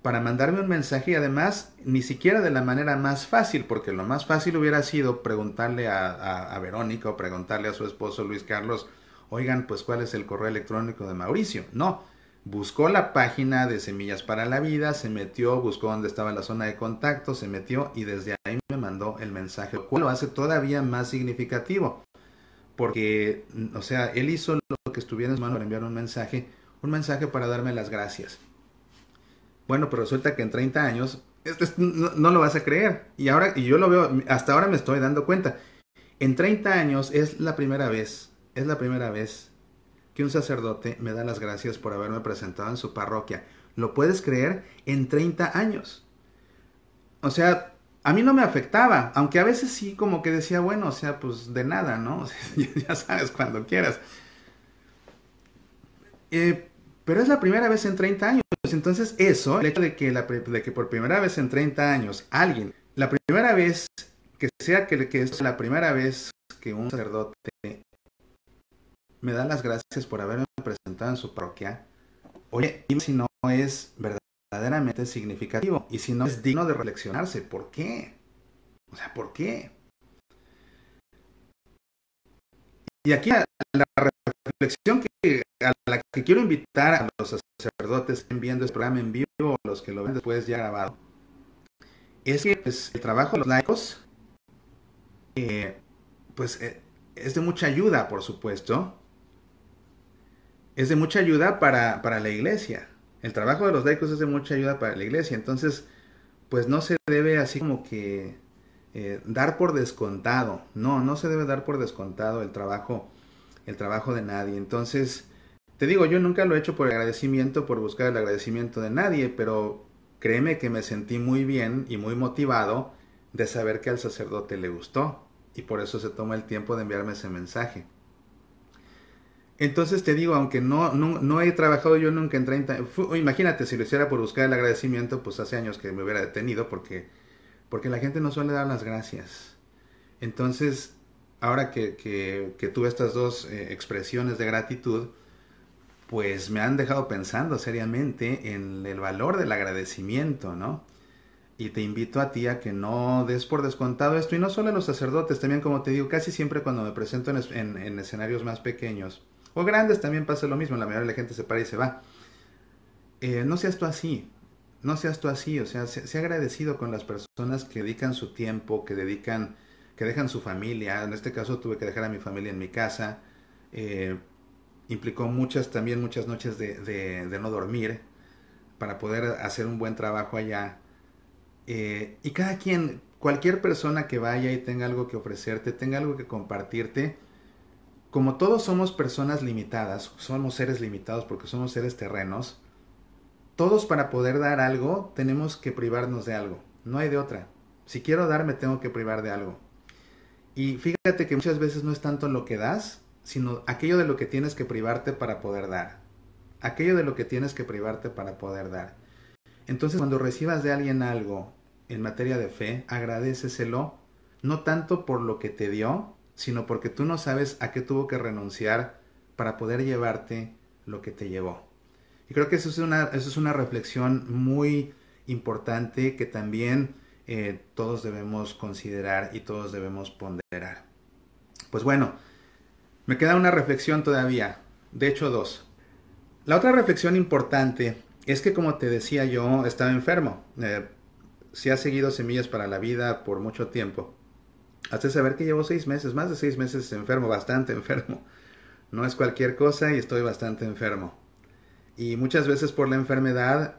para mandarme un mensaje y además ni siquiera de la manera más fácil, porque lo más fácil hubiera sido preguntarle a Verónica o preguntarle a su esposo Luis Carlos, oigan, pues cuál es el correo electrónico de Mauricio. No, buscó la página de Semillas para la Vida, se metió, buscó dónde estaba la zona de contacto, se metió y desde ahí me mandó el mensaje, lo cual lo hace todavía más significativo. Porque, o sea, él hizo lo que estuviera en su mano para enviar un mensaje para darme las gracias. Bueno, pero resulta que en 30 años, no lo vas a creer. Y yo lo veo, hasta ahora me estoy dando cuenta. En 30 años es la primera vez que un sacerdote me da las gracias por haberme presentado en su parroquia. ¿Lo puedes creer? En 30 años. O sea, a mí no me afectaba, aunque a veces sí como que decía, bueno, o sea, pues de nada, ¿no? O sea, ya sabes, cuando quieras. Pero es la primera vez en 30 años. Entonces eso, el hecho de que por primera vez en 30 años alguien, la primera vez que sea que es la primera vez que un sacerdote me da las gracias por haberme presentado en su parroquia, oye, dime si no es verdaderamente significativo y si no es digno de reflexionarse. ¿Por qué? O sea, ¿por qué? Y aquí la reflexión a la que quiero invitar a los sacerdotes que estén viendo este programa en vivo o los que lo ven después ya grabado, es que pues, el trabajo de los laicos es de mucha ayuda, por supuesto. Es de mucha ayuda para la iglesia. El trabajo de los laicos es de mucha ayuda para la iglesia. Entonces, pues no se debe así como que dar por descontado. No se debe dar por descontado el trabajo de nadie. Entonces, te digo, yo nunca lo he hecho por agradecimiento, por buscar el agradecimiento de nadie, pero créeme que me sentí muy bien y muy motivado de saber que al sacerdote le gustó y por eso se toma el tiempo de enviarme ese mensaje. Entonces te digo, aunque no he trabajado yo nunca en 30... imagínate, si lo hiciera por buscar el agradecimiento, pues hace años que me hubiera detenido porque la gente no suele dar las gracias. Entonces, ahora que tuve estas dos expresiones de gratitud, pues me han dejado pensando seriamente en el valor del agradecimiento, ¿no? Y te invito a ti a que no des por descontado esto, y no solo a los sacerdotes, también como te digo, casi siempre cuando me presento en escenarios más pequeños, o grandes también pasa lo mismo, la mayoría de la gente se para y se va. No seas tú así, o sea, sé agradecido con las personas que dedican su tiempo, que dejan su familia. En este caso tuve que dejar a mi familia en mi casa, implicó muchas noches de no dormir para poder hacer un buen trabajo allá. Y cualquier persona que vaya y tenga algo que ofrecerte, tenga algo que compartirte, como todos somos personas limitadas, somos seres limitados porque somos seres terrenos, todos para poder dar algo tenemos que privarnos de algo, no hay de otra. Si quiero dar me tengo que privar de algo. Y fíjate que muchas veces no es tanto lo que das, sino aquello de lo que tienes que privarte para poder dar. Aquello de lo que tienes que privarte para poder dar. Entonces, cuando recibas de alguien algo en materia de fe, agradéceselo, no tanto por lo que te dio, sino porque tú no sabes a qué tuvo que renunciar para poder llevarte lo que te llevó. Y creo que eso es una reflexión muy importante que también todos debemos considerar y todos debemos ponderar. Pues bueno, me queda una reflexión todavía, de hecho dos. La otra reflexión importante es que, como te decía, yo estaba enfermo. Si has seguido Semillas para la Vida por mucho tiempo, has de saber que llevo 6 meses, más de 6 meses enfermo, bastante enfermo. No es cualquier cosa y estoy bastante enfermo. Y muchas veces por la enfermedad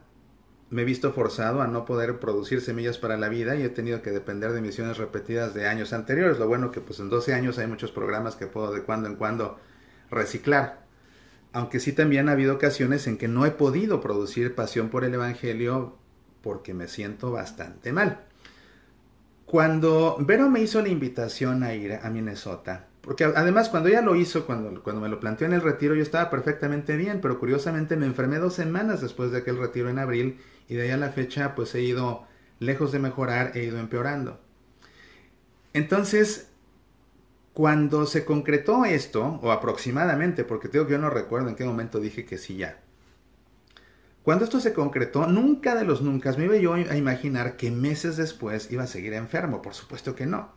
me he visto forzado a no poder producir semillas para la vida y he tenido que depender de misiones repetidas de años anteriores. Lo bueno que pues en 12 años hay muchos programas que puedo de cuando en cuando reciclar. Aunque sí también ha habido ocasiones en que no he podido producir pasión por el Evangelio porque me siento bastante mal. Cuando Vero me hizo la invitación a ir a Minnesota, porque además cuando ella lo hizo, cuando me lo planteó en el retiro, yo estaba perfectamente bien, pero curiosamente me enfermé 2 semanas después de aquel retiro en abril y de ahí a la fecha pues he ido, lejos de mejorar, he ido empeorando. Entonces, cuando se concretó esto, o aproximadamente, porque tengo que yo no recuerdo en qué momento dije que sí ya. Cuando esto se concretó, nunca de los nunca me iba yo a imaginar que meses después iba a seguir enfermo. Por supuesto que no.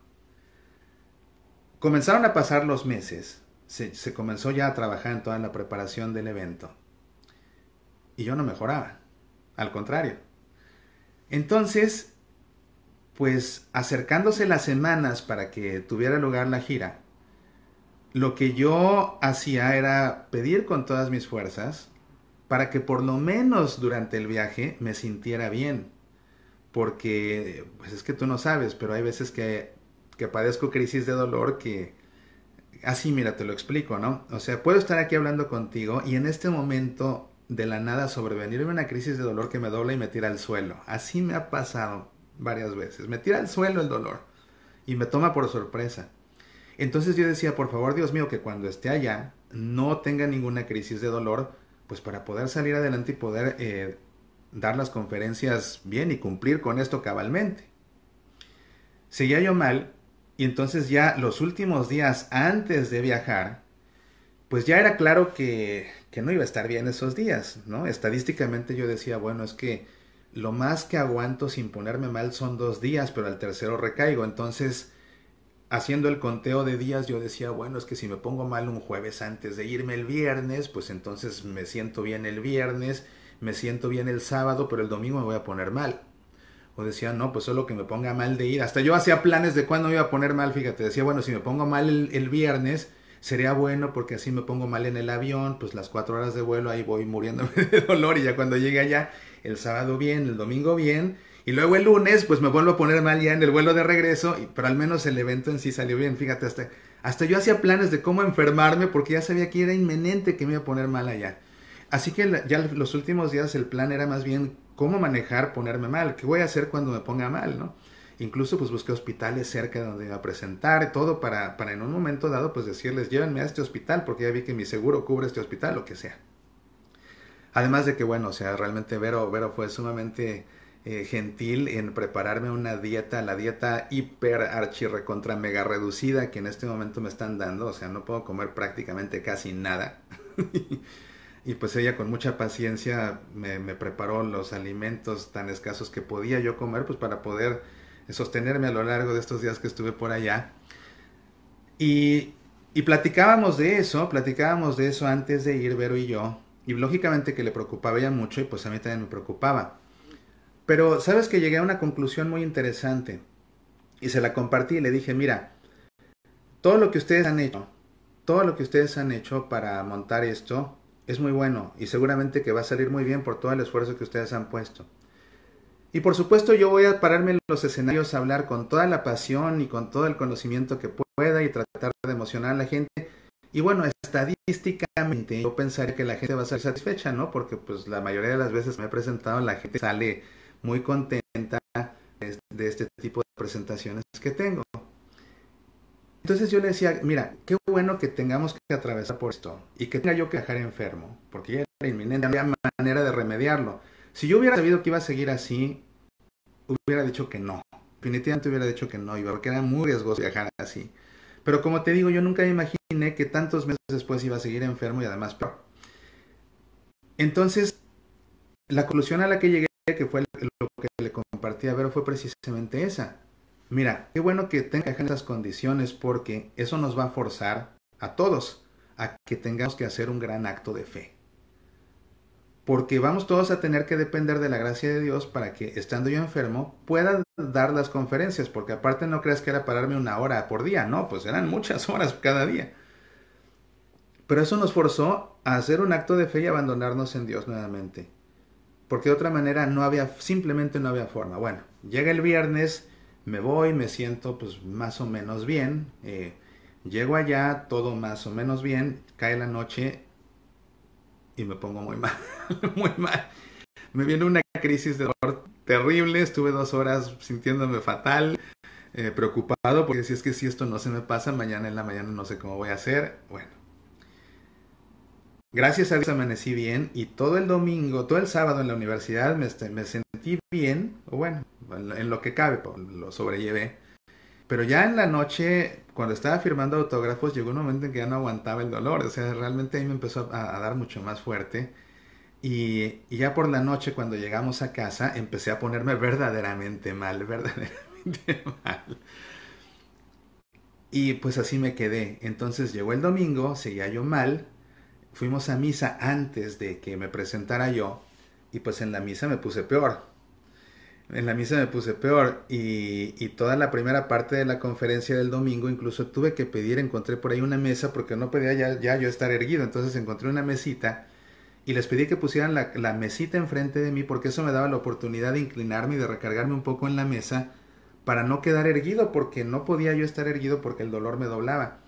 Comenzaron a pasar los meses. Se comenzó ya a trabajar en toda la preparación del evento. Y yo no mejoraba. Al contrario. Entonces, pues acercándose las semanas para que tuviera lugar la gira, lo que yo hacía era pedir con todas mis fuerzas para que por lo menos durante el viaje me sintiera bien. Porque, pues es que tú no sabes, pero hay veces que padezco crisis de dolor que... Así, mira, te lo explico, ¿no? O sea, puedo estar aquí hablando contigo y en este momento de la nada sobrevenirme una crisis de dolor que me dobla y me tira al suelo. Así me ha pasado varias veces. Me tira al suelo el dolor y me toma por sorpresa. Entonces yo decía, por favor, Dios mío, que cuando esté allá no tenga ninguna crisis de dolor, pues para poder salir adelante y poder dar las conferencias bien y cumplir con esto cabalmente. Seguía yo mal y entonces ya los últimos días antes de viajar, pues ya era claro que no iba a estar bien esos días, ¿no? Estadísticamente yo decía, bueno, es que lo más que aguanto sin ponerme mal son 2 días, pero al tercero recaigo. Entonces, haciendo el conteo de días, yo decía, bueno, es que si me pongo mal un jueves antes de irme el viernes, pues entonces me siento bien el viernes, me siento bien el sábado, pero el domingo me voy a poner mal. O decía, no, pues solo que me ponga mal de ir. Hasta yo hacía planes de cuándo me iba a poner mal, fíjate. Decía, bueno, si me pongo mal el viernes, sería bueno porque así me pongo mal en el avión, pues las 4 horas de vuelo, ahí voy muriéndome de dolor y ya cuando llegue allá, el sábado bien, el domingo bien. Y luego el lunes, pues me vuelvo a poner mal ya en el vuelo de regreso, pero al menos el evento en sí salió bien. Fíjate, hasta yo hacía planes de cómo enfermarme porque ya sabía que era inminente que me iba a poner mal allá. Así que ya los últimos días el plan era más bien cómo manejar ponerme mal, qué voy a hacer cuando me ponga mal, ¿no? Incluso pues busqué hospitales cerca de donde iba a presentar, todo para en un momento dado pues decirles llévenme a este hospital porque ya vi que mi seguro cubre este hospital, lo que sea. Además de que bueno, o sea, realmente Vero fue sumamente gentil en prepararme una dieta, la dieta hiper archi recontra mega reducida que en este momento me están dando, o sea, no puedo comer prácticamente casi nada. Y pues ella con mucha paciencia me preparó los alimentos tan escasos que podía yo comer, pues para poder sostenerme a lo largo de estos días que estuve por allá. Y, y platicábamos de eso antes de ir Vero y yo. Y lógicamente que le preocupaba ella mucho y pues a mí también me preocupaba. Pero sabes que llegué a una conclusión muy interesante y se la compartí y le dije, mira, todo lo que ustedes han hecho, todo lo que ustedes han hecho para montar esto es muy bueno y seguramente que va a salir muy bien por todo el esfuerzo que ustedes han puesto. Y por supuesto yo voy a pararme en los escenarios a hablar con toda la pasión y con todo el conocimiento que pueda y tratar de emocionar a la gente. Y bueno, estadísticamente yo pensaría que la gente va a salir satisfecha, ¿no? Porque pues la mayoría de las veces que me he presentado la gente sale muy contenta de este tipo de presentaciones que tengo. Entonces yo le decía, mira, qué bueno que tengamos que atravesar por esto y que tenga yo que dejar enfermo, porque ya era inminente, no había manera de remediarlo. Si yo hubiera sabido que iba a seguir así, hubiera dicho que no. Definitivamente hubiera dicho que no, porque era muy riesgoso viajar así. Pero como te digo, yo nunca me imaginé que tantos meses después iba a seguir enfermo y además peor. Entonces, la conclusión a la que llegué, que fue lo que le compartí a Vero, fue precisamente esa. Mira, qué bueno que tengas esas condiciones porque eso nos va a forzar a todos a que tengamos que hacer un gran acto de fe. Porque vamos todos a tener que depender de la gracia de Dios para que, estando yo enfermo, pueda dar las conferencias. Porque aparte no creas que era pararme 1 hora por día, no, pues eran muchas horas cada día. Pero eso nos forzó a hacer un acto de fe y abandonarnos en Dios nuevamente. porque de otra manera simplemente no había forma. Bueno, llega el viernes, me voy, me siento pues más o menos bien, llego allá, todo más o menos bien, cae la noche y me pongo muy mal, muy mal. Me viene una crisis de dolor terrible, estuve 2 horas sintiéndome fatal, preocupado, porque si es que si esto no se me pasa, mañana en la mañana no sé cómo voy a hacer. Bueno, gracias a Dios amanecí bien y todo el domingo, todo el sábado en la universidad me sentí bien, o bueno, en lo que cabe, pues, lo sobrellevé. Pero ya en la noche, cuando estaba firmando autógrafos, llegó un momento en que ya no aguantaba el dolor, o sea, realmente ahí me empezó a dar mucho más fuerte. Y ya por la noche, cuando llegamos a casa, empecé a ponerme verdaderamente mal, verdaderamente mal. Y pues así me quedé. Entonces llegó el domingo, seguía yo mal, fuimos a misa antes de que me presentara yo, y pues en la misa me puse peor. En la misa me puse peor y toda la primera parte de la conferencia del domingo incluso tuve que pedir, encontré por ahí una mesa porque no podía ya yo estar erguido, entonces encontré una mesita y les pedí que pusieran la mesita enfrente de mí porque eso me daba la oportunidad de inclinarme y de recargarme un poco en la mesa para no quedar erguido porque no podía yo estar erguido porque el dolor me doblaba.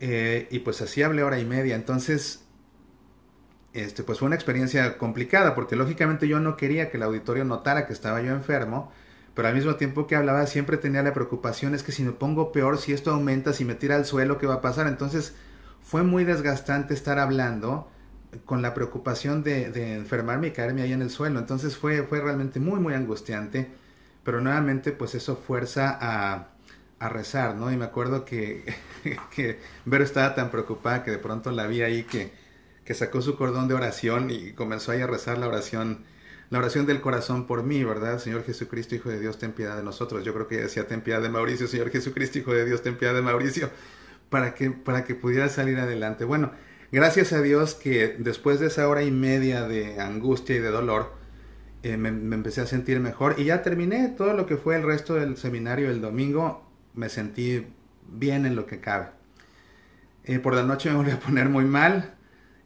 Y pues así hablé hora y media, entonces pues fue una experiencia complicada porque lógicamente yo no quería que el auditorio notara que estaba yo enfermo, pero al mismo tiempo que hablaba siempre tenía la preocupación, es que si me pongo peor, si esto aumenta, si me tira al suelo, ¿qué va a pasar? Entonces fue muy desgastante estar hablando con la preocupación de enfermarme y caerme ahí en el suelo. Entonces fue realmente muy, muy angustiante, pero nuevamente pues eso fuerza a rezar, ¿no? Y me acuerdo que Vero estaba tan preocupada que de pronto la vi ahí que sacó su cordón de oración y comenzó ahí a rezar la oración del corazón por mí, ¿verdad? Señor Jesucristo, Hijo de Dios, ten piedad de nosotros. Yo creo que ella decía, ten piedad de Mauricio, Señor Jesucristo, Hijo de Dios, ten piedad de Mauricio, para que pudiera salir adelante. Bueno, gracias a Dios que después de esa hora y media de angustia y de dolor, me empecé a sentir mejor y ya terminé todo lo que fue el resto del seminario el domingo, me sentí bien en lo que cabe. Por la noche me volví a poner muy mal.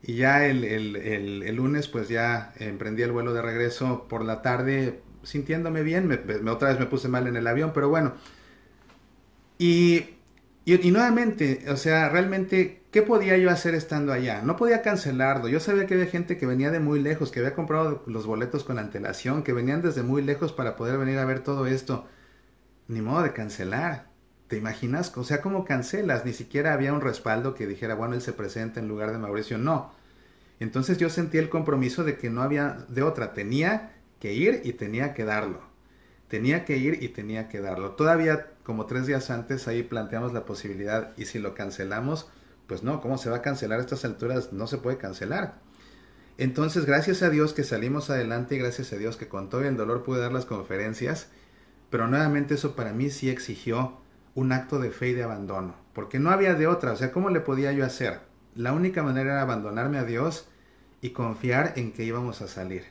Y ya el lunes pues ya emprendí el vuelo de regreso por la tarde sintiéndome bien, otra vez me puse mal en el avión, pero bueno. Y nuevamente, o sea, realmente, ¿qué podía yo hacer estando allá? No podía cancelarlo. Yo sabía que había gente que venía de muy lejos, que había comprado los boletos con antelación, que venían desde muy lejos para poder venir a ver todo esto. Ni modo de cancelar. ¿Te imaginas? O sea, ¿cómo cancelas? Ni siquiera había un respaldo que dijera, bueno, él se presenta en lugar de Mauricio. No. Entonces yo sentí el compromiso de que no había de otra. Tenía que ir y tenía que darlo. Tenía que ir y tenía que darlo. Todavía como 3 días antes ahí planteamos la posibilidad y si lo cancelamos, pues no, ¿cómo se va a cancelar a estas alturas? No se puede cancelar. Entonces gracias a Dios que salimos adelante y gracias a Dios que con todo el dolor pude dar las conferencias, pero nuevamente eso para mí sí exigió un acto de fe y de abandono, porque no había de otra, o sea, ¿cómo le podía yo hacer? La única manera era abandonarme a Dios y confiar en que íbamos a salir.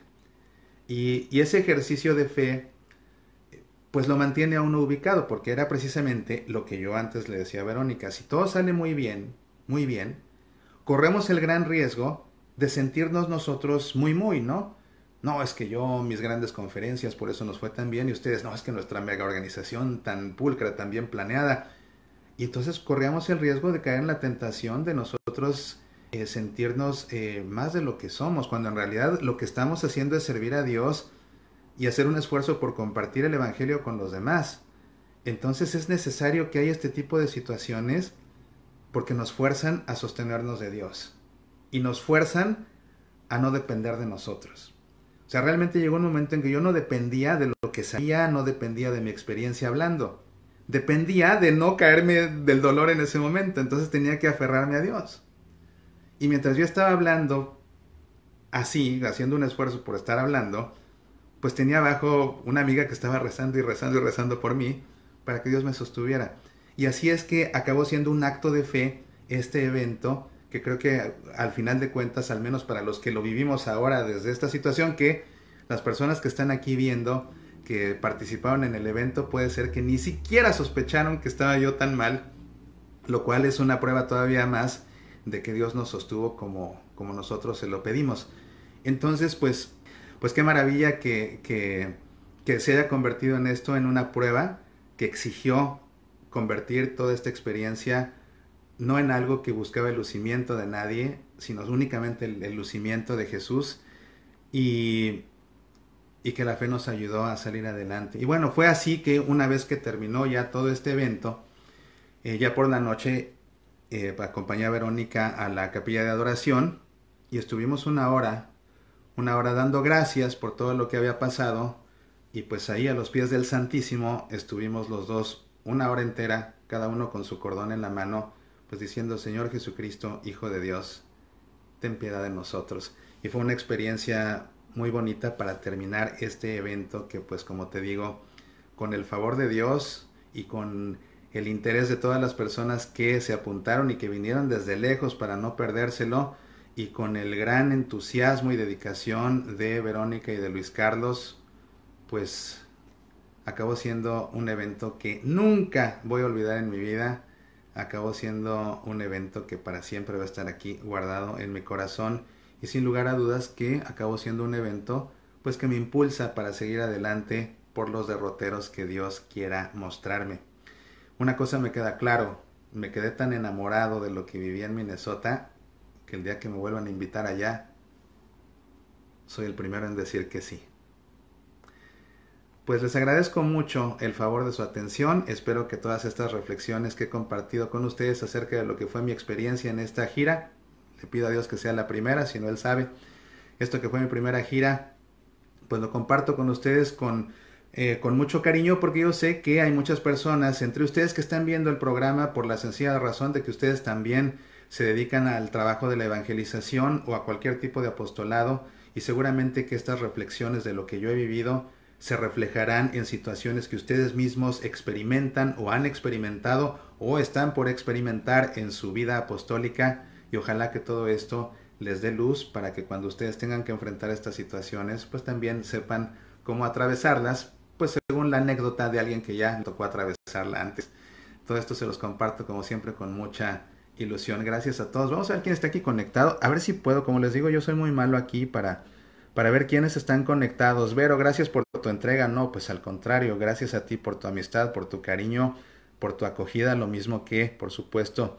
Y ese ejercicio de fe pues lo mantiene a uno ubicado, porque era precisamente lo que yo antes le decía a Verónica, si todo sale muy bien, corremos el gran riesgo de sentirnos nosotros muy, ¿no? No, es que yo, mis grandes conferencias, por eso nos fue tan bien, y ustedes, no, es que nuestra mega organización tan pulcra, tan bien planeada. Y entonces corríamos el riesgo de caer en la tentación de nosotros sentirnos más de lo que somos, cuando en realidad lo que estamos haciendo es servir a Dios y hacer un esfuerzo por compartir el Evangelio con los demás. Entonces es necesario que haya este tipo de situaciones porque nos fuerzan a sostenernos de Dios y nos fuerzan a no depender de nosotros. O sea, realmente llegó un momento en que yo no dependía de lo que sabía, no dependía de mi experiencia hablando. Dependía de no caerme del dolor en ese momento, entonces tenía que aferrarme a Dios. Y mientras yo estaba hablando así, haciendo un esfuerzo por estar hablando, pues tenía abajo una amiga que estaba rezando y rezando y rezando por mí para que Dios me sostuviera. Y así es que acabó siendo un acto de fe este evento, que creo que al final de cuentas, al menos para los que lo vivimos ahora desde esta situación, que las personas que están aquí viendo, que participaron en el evento, puede ser que ni siquiera sospecharon que estaba yo tan mal, lo cual es una prueba todavía más de que Dios nos sostuvo como nosotros se lo pedimos. Entonces, pues pues qué maravilla que se haya convertido en esto, en una prueba que exigió convertir toda esta experiencia no en algo que buscaba el lucimiento de nadie, sino únicamente el lucimiento de Jesús, y que la fe nos ayudó a salir adelante. Y bueno, fue así que una vez que terminó ya todo este evento, ya por la noche acompañé a Verónica a la capilla de adoración y estuvimos una hora dando gracias por todo lo que había pasado, y pues ahí a los pies del Santísimo estuvimos los dos una hora entera, cada uno con su cordón en la mano, pues diciendo: Señor Jesucristo, Hijo de Dios, ten piedad de nosotros. Y fue una experiencia muy bonita para terminar este evento que, pues como te digo, con el favor de Dios y con el interés de todas las personas que se apuntaron y que vinieron desde lejos para no perdérselo, y con el gran entusiasmo y dedicación de Verónica y de Luis Carlos, pues acabó siendo un evento que nunca voy a olvidar en mi vida. Acabó siendo un evento que para siempre va a estar aquí guardado en mi corazón, y sin lugar a dudas que acabó siendo un evento pues que me impulsa para seguir adelante por los derroteros que Dios quiera mostrarme. Una cosa me queda claro: me quedé tan enamorado de lo que vivía en Minnesota que el día que me vuelvan a invitar allá, soy el primero en decir que sí. Pues les agradezco mucho el favor de su atención. Espero que todas estas reflexiones que he compartido con ustedes acerca de lo que fue mi experiencia en esta gira, le pido a Dios que sea la primera, si no Él sabe, esto que fue mi primera gira, pues lo comparto con ustedes con mucho cariño, porque yo sé que hay muchas personas entre ustedes que están viendo el programa por la sencilla razón de que ustedes también se dedican al trabajo de la evangelización o a cualquier tipo de apostolado, y seguramente que estas reflexiones de lo que yo he vivido se reflejarán en situaciones que ustedes mismos experimentan o han experimentado o están por experimentar en su vida apostólica, y ojalá que todo esto les dé luz para que cuando ustedes tengan que enfrentar estas situaciones, pues también sepan cómo atravesarlas, pues según la anécdota de alguien que ya tocó atravesarla antes. Todo esto se los comparto como siempre con mucha ilusión. Gracias a todos. Vamos a ver quién está aquí conectado. A ver si puedo. Como les digo, yo soy muy malo aquí para ver quiénes están conectados. Vero, gracias por tu entrega. No, pues al contrario, gracias a ti por tu amistad, por tu cariño, por tu acogida, lo mismo que, por supuesto,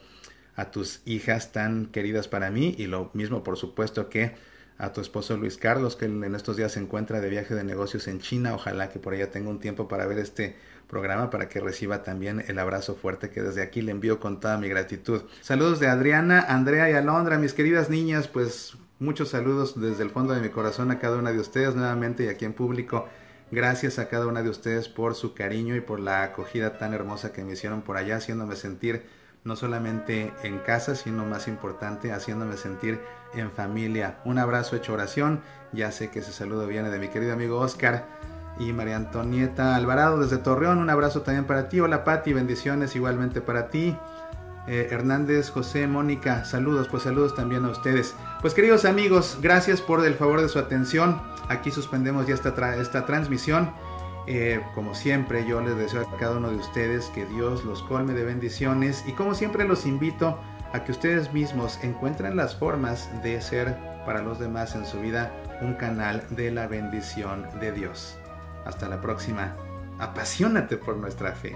a tus hijas tan queridas para mí, y lo mismo, por supuesto, que a tu esposo Luis Carlos, que en estos días se encuentra de viaje de negocios en China. Ojalá que por allá tenga un tiempo para ver este programa, para que reciba también el abrazo fuerte que desde aquí le envío con toda mi gratitud. Saludos de Adriana, Andrea y Alondra, mis queridas niñas. Pues muchos saludos desde el fondo de mi corazón a cada una de ustedes nuevamente, y aquí en público. Gracias a cada una de ustedes por su cariño y por la acogida tan hermosa que me hicieron por allá, haciéndome sentir no solamente en casa, sino más importante, haciéndome sentir en familia. Un abrazo hecho oración. Ya sé que ese saludo viene de mi querido amigo Oscar y María Antonieta Alvarado desde Torreón. Un abrazo también para ti. Hola Pati, bendiciones igualmente para ti. Hernández, José, Mónica, saludos. Pues saludos también a ustedes. Pues queridos amigos, gracias por el favor de su atención. Aquí suspendemos ya esta transmisión. Como siempre, yo les deseo a cada uno de ustedes que Dios los colme de bendiciones, y como siempre los invito a que ustedes mismos encuentren las formas de ser para los demás en su vida un canal de la bendición de Dios. Hasta la próxima. Apasionate por nuestra fe.